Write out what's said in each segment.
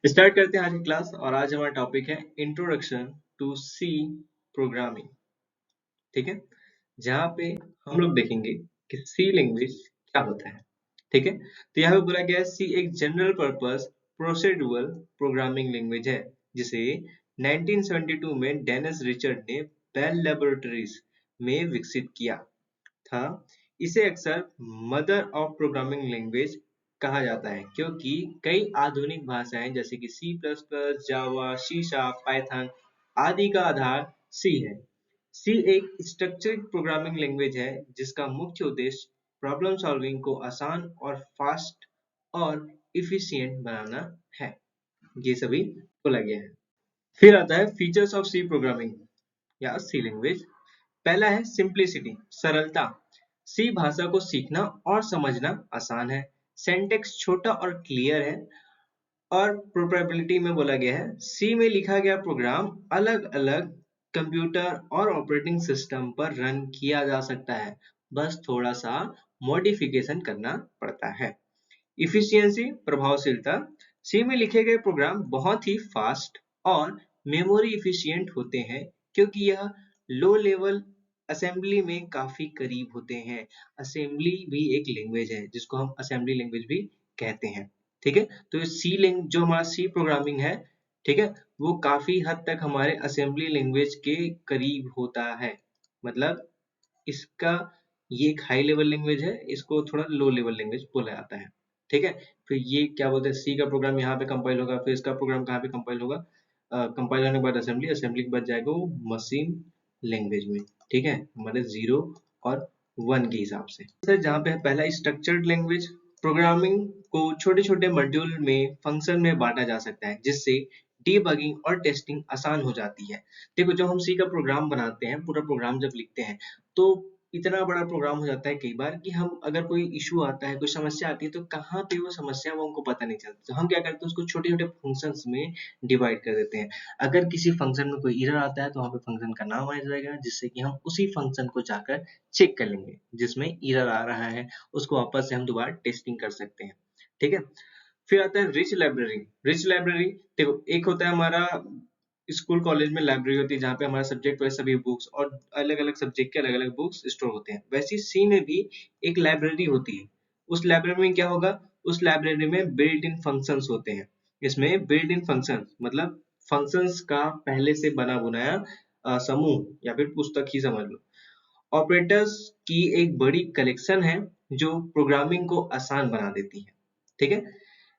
Start करते हैं आज की क्लास। और आज हमारा टॉपिक है इंट्रोडक्शन टू सी प्रोग्रामिंग। ठीक है, जहाँ पे हम लोग देखेंगे कि सी लैंग्वेज क्या होता है। ठीक है, तो यहाँ पे बोला गया है सी एक general purpose procedural programming language है जिसे 1972 में डेनिस रिचर्ड ने बेल लैबोरेटरीज में विकसित किया था। इसे अक्सर मदर ऑफ प्रोग्रामिंग लैंग्वेज कहा जाता है क्योंकि कई आधुनिक भाषाएं जैसे कि सी प्लस प्लस, जावा, सी शार्प, पाइथन आदि का आधार सी है। सी एक स्ट्रक्चर्ड प्रोग्रामिंग लैंग्वेज है जिसका मुख्य उद्देश्य प्रॉब्लम सॉल्विंग को आसान और फास्ट और इफिशिएंट बनाना है। ये सभी बोला गया है। फिर आता है फीचर्स ऑफ सी प्रोग्रामिंग या सी लैंग्वेज। पहला है सिंप्लिसिटी, सरलता। सी भाषा को सीखना और समझना आसान है। सिंटैक्स छोटा और क्लियर है। और प्रोग्रामेबिलिटी में बोला गया है सी में लिखा गया प्रोग्राम अलग अलग कंप्यूटर और ऑपरेटिंग सिस्टम पर रन किया जा सकता है, बस थोड़ा सा मॉडिफिकेशन करना पड़ता है। इफिशियंसी, प्रभावशीलता। सी में लिखे गए प्रोग्राम बहुत ही फास्ट और मेमोरी इफिशिएंट होते हैं क्योंकि यह लो लेवल असेंबली में काफी करीब होते हैं। असेंबली भी एक लैंग्वेज है जिसको हम असेंबली लैंग्वेज भी कहते हैं। ठीक है, तो सी लैंग्वेज जो हमारा सी प्रोग्रामिंग है, ठीक है, वो काफी हद तक हमारे असेंबली लैंग्वेज के करीब होता है। मतलब इसका ये एक हाई लेवल लैंग्वेज है, इसको थोड़ा लो लेवल लैंग्वेज बोला जाता है। ठीक है, फिर ये क्या बोलते हैं सी का प्रोग्राम यहाँ पे कंपाइल होगा, फिर इसका प्रोग्राम कहाँ पे कंपाइल होगा, कंपाइल होने के बाद असेंबली, असेंबली के बाद जाएगा वो मशीन लैंग्वेज में। ठीक है, हमारे 0 और 1 के हिसाब से। सर जहाँ पे पहला स्ट्रक्चर्ड लैंग्वेज, प्रोग्रामिंग को छोटे छोटे मॉड्यूल में फंक्शन में बांटा जा सकता है जिससे डीबगिंग और टेस्टिंग आसान हो जाती है। देखो जब हम सी का प्रोग्राम बनाते हैं, पूरा प्रोग्राम जब लिखते हैं तो इतना बड़ा प्रोग्राम हो जाता है कई बार कि हम अगर कोई इशू आता है, कोई समस्या आती है तो कहाँ पे वो समस्या वो हमको पता नहीं चलता। तो हम क्या करते हैं उसको छोटे छोटे फंक्शंस में डिवाइड कर देते हैं। अगर किसी फंक्शन में कोई एरर आता है तो वहाँ पे फंक्शन का नाम आ जाएगा जिससे कि हम उसी फंक्शन को जाकर चेक कर लेंगे जिसमें एरर आ रहा है, उसको वापस से हम दोबारा टेस्टिंग कर सकते हैं। ठीक है, फिर आता है रिच लाइब्रेरी। रिच लाइब्रेरी देखो एक होता है हमारा स्कूल कॉलेज में लाइब्रेरी होती है जहाँ पे हमारा सब्जेक्ट वाइज सभी बुक्स और अलग अलग सब्जेक्ट के अलग अलग बुक्स स्टोर होते हैं, वैसे सी में भी एक लाइब्रेरी होती है। उस लाइब्रेरी में क्या होगा, उस लाइब्रेरी में बिल्ट इन फंक्शंस होते हैं। इसमें बिल्ट इन फंक्शन मतलब फंक्शंस का पहले से बना बुनाया समूह या फिर पुस्तक ही समझ लो। ऑपरेटर्स की एक बड़ी कलेक्शन है जो प्रोग्रामिंग को आसान बना देती है। ठीक है,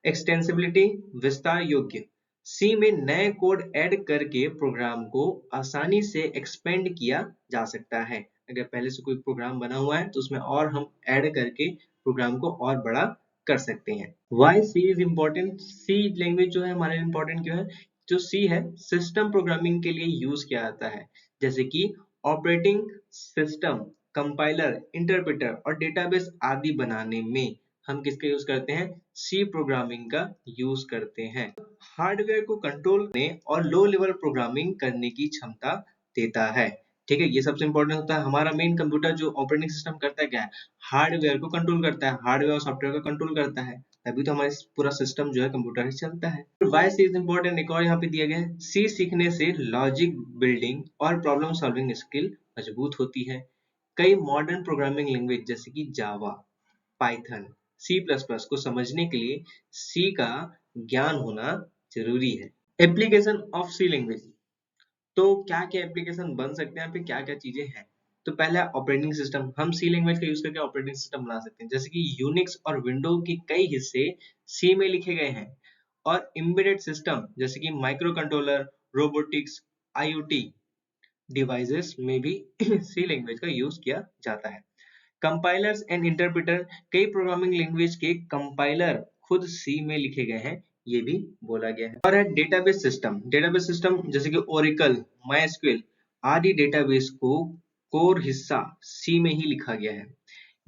एक्सटेंसिबिलिटी, विस्तार योग्य। सी में नए कोड ऐड करके प्रोग्राम को आसानी से एक्सपेंड किया जा सकता है। अगर पहले से कोई प्रोग्राम बना हुआ है तो उसमें और हम ऐड करके प्रोग्राम को और बड़ा कर सकते हैं। Why C is important, C language जो है हमारे लिए इम्पोर्टेंट क्यों है, जो सी है सिस्टम प्रोग्रामिंग के लिए यूज किया जाता है जैसे कि ऑपरेटिंग सिस्टम, कंपाइलर, इंटरप्रेटर और डेटाबेस आदि बनाने में हम किसका यूज करते हैं, सी प्रोग्रामिंग का यूज करते हैं। हार्डवेयर को कंट्रोल करने और लो लेवल प्रोग्रामिंग करने की क्षमता देता है। ठीक है, ये सबसे इंपॉर्टेंट होता है। हमारा मेन कंप्यूटर जो ऑपरेटिंग सिस्टम करता है क्या है, हार्डवेयर को कंट्रोल करता है, हार्डवेयर और सॉफ्टवेयर को कंट्रोल करता है, तभी तो हमारा पूरा सिस्टम जो है कंप्यूटर से चलता है। वाई सी इज इम्पोर्टेंट एक और यहाँ पे दिया गया है, सी सीखने से लॉजिक बिल्डिंग और प्रॉब्लम सॉल्विंग स्किल मजबूत होती है। कई मॉडर्न प्रोग्रामिंग लैंग्वेज जैसे कि जावा, पाइथन, सी प्लस प्लस को समझने के लिए सी का ज्ञान होना जरूरी है। एप्लीकेशन ऑफ सी लैंग्वेज, तो क्या क्या एप्लीकेशन बन सकते हैं, यहाँ पे क्या क्या चीजें हैं। तो पहला ऑपरेटिंग सिस्टम, हम सी लैंग्वेज का यूज करके ऑपरेटिंग सिस्टम बना सकते हैं जैसे कि यूनिक्स और विंडो के कई हिस्से सी में लिखे गए हैं। और एम्बेडेड सिस्टम जैसे कि micro controller, robotics, IoT devices में भी सी लैंग्वेज का यूज किया जाता है। कंपाइलर्स एंड इंटरप्रेटर, कई प्रोग्रामिंग लैंग्वेज के कंपाइलर खुद सी में लिखे गए हैं, ये भी बोला गया है। और है डेटाबेस सिस्टम, डेटाबेस सिस्टम जैसे कि ओरेकल, माइस्क्ल आदि डेटाबेस को कोर हिस्सा सी में ही लिखा गया है।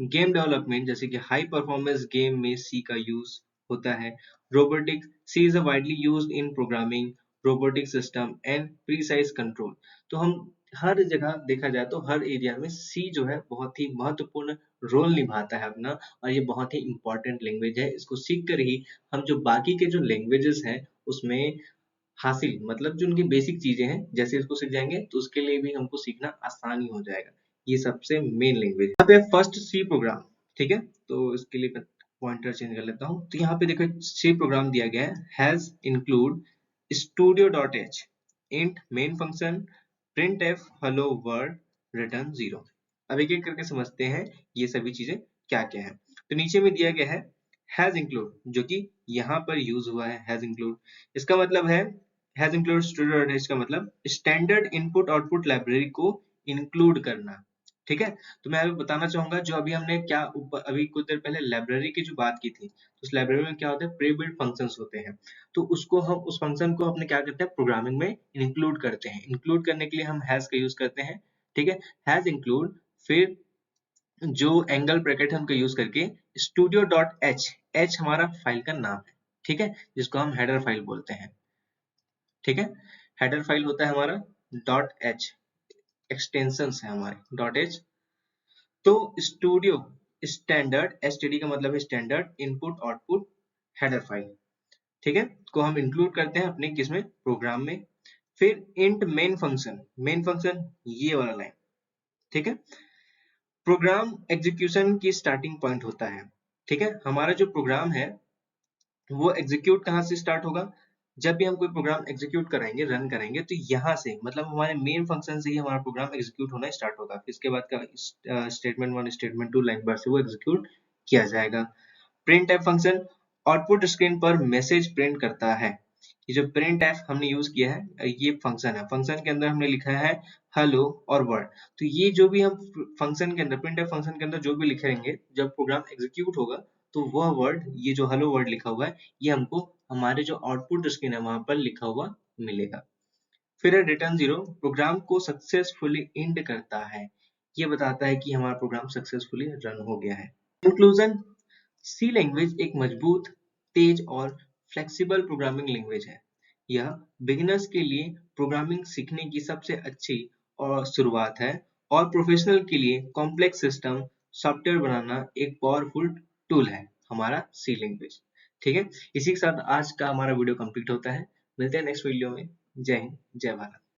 गेम डेवलपमेंट जैसे कि हाई परफॉर्मेंस गेम में सी का यूज होता है। Robotics, C is widely used in programming robotic system and precise control. तो हम हर जगह देखा जाए तो हर एरिया में सी जो है बहुत ही महत्वपूर्ण रोल निभाता है अपना, और ये बहुत ही इंपॉर्टेंट लैंग्वेज है। इसको सीख कर ही हम जो बाकी के जो लैंग्वेजेस हैं उसमें हासिल मतलब जो उनकी बेसिक चीजें हैं जैसे इसको सीख जाएंगे तो उसके लिए भी हमको सीखना आसानी हो जाएगा। ये सबसे मेन लैंग्वेज यहाँ पे फर्स्ट सी प्रोग्राम, ठीक है। तो इसके लिए मैं पॉइंटर चेंज कर लेता हूँ। तो यहाँ पे देखो सी प्रोग्राम दिया गया है, has include studio.h int main function printf hello world return 0। अब एक एक करके समझते हैं ये सभी चीजें क्या क्या है। तो नीचे में दिया गया है हैज इंक्लूड, जो कि यहाँ पर यूज हुआ है हैज इंक्लूड। इसका मतलब है हैज इंक्लूड studio.h का मतलब स्टैंडर्ड इनपुट आउटपुट लाइब्रेरी को इंक्लूड करना, ठीक है। तो मैं अभी बताना चाहूंगा जो अभी हमने क्या अभी कुछ देर पहले लाइब्रेरी की जो बात की थी, तो उस लाइब्रेरी में क्या होता है, प्री बिल्ट फंक्शंस होते हैं। तो उसको हम उस फंक्शन को अपने क्या करते हैं, प्रोग्रामिंग में इंक्लूड करते हैं। इंक्लूड करने के लिए हम हैज का यूज करते हैं, ठीक है। हैज इंक्लूड, फिर जो एंगल ब्रैकेट है उनका यूज करके studio.h, h हमारा फाइल का नाम है, ठीक है, जिसको हम हेडर फाइल बोलते हैं, ठीक है। हेडर फाइल होता है हमारा .h, एक्सटेंशंस है हमारे .h। तो स्टूडियो स्टैंडर्ड, एसटीडी का मतलब है standard input output header file, ठीक है, को हम इंक्लूड करते हैं अपने किसमें, प्रोग्राम में। फिर int main function, main function ये वाला लाइन, ठीक है, प्रोग्राम एग्जीक्यूशन की स्टार्टिंग पॉइंट होता है, ठीक है। हमारा जो प्रोग्राम है वो एग्जीक्यूट कहाँ से स्टार्ट होगा, जब भी हम कोई प्रोग्राम एग्जीक्यूट कराएंगे, रन करेंगे, तो यहाँ से मतलब हमारे मेन फंक्शन से ही हमारा प्रोग्राम एग्जीक्यूट होना स्टार्ट होगा। फिर इसके बाद का स्टेटमेंट 1 स्टेटमेंट 2 लाइन भर से वो एग्जीक्यूट किया जाएगा। Print F function output screen पर मैसेज प्रिंट करता है। ये जो प्रिंट एफ हमने यूज किया है ये फंक्शन है, फंक्शन के अंदर हमने लिखा है हेलो और वर्ड। तो ये जो भी हम फंक्शन के अंदर, प्रिंट एफ फंक्शन के अंदर जो भी लिखेंगे, जब प्रोग्राम एग्जीक्यूट होगा तो वह वर्ड, ये जो हेलो वर्ड लिखा हुआ है, ये हमको हमारे जो आउटपुट स्क्रीन है वहां पर लिखा हुआ मिलेगा। फिर है रिटर्न 0, प्रोग्राम को सक्सेसफुली एंड करता है, ये बताता है कि हमारा प्रोग्राम सक्सेसफुली रन हो गया है। कंक्लूजन, सी लैंग्वेज एक मजबूत, तेज और फ्लेक्सिबल प्रोग्रामिंग लैंग्वेज है। यह बिगिनर्स के लिए प्रोग्रामिंग सीखने की सबसे अच्छी और शुरुआत है, और प्रोफेशनल के लिए कॉम्प्लेक्स सिस्टम सॉफ्टवेयर बनाना एक पावरफुल टूल है हमारा सी लैंग्वेज, ठीक है। इसी के साथ आज का हमारा वीडियो कंप्लीट होता है। मिलते हैं नेक्स्ट वीडियो में। जय हिंद, जय भारत।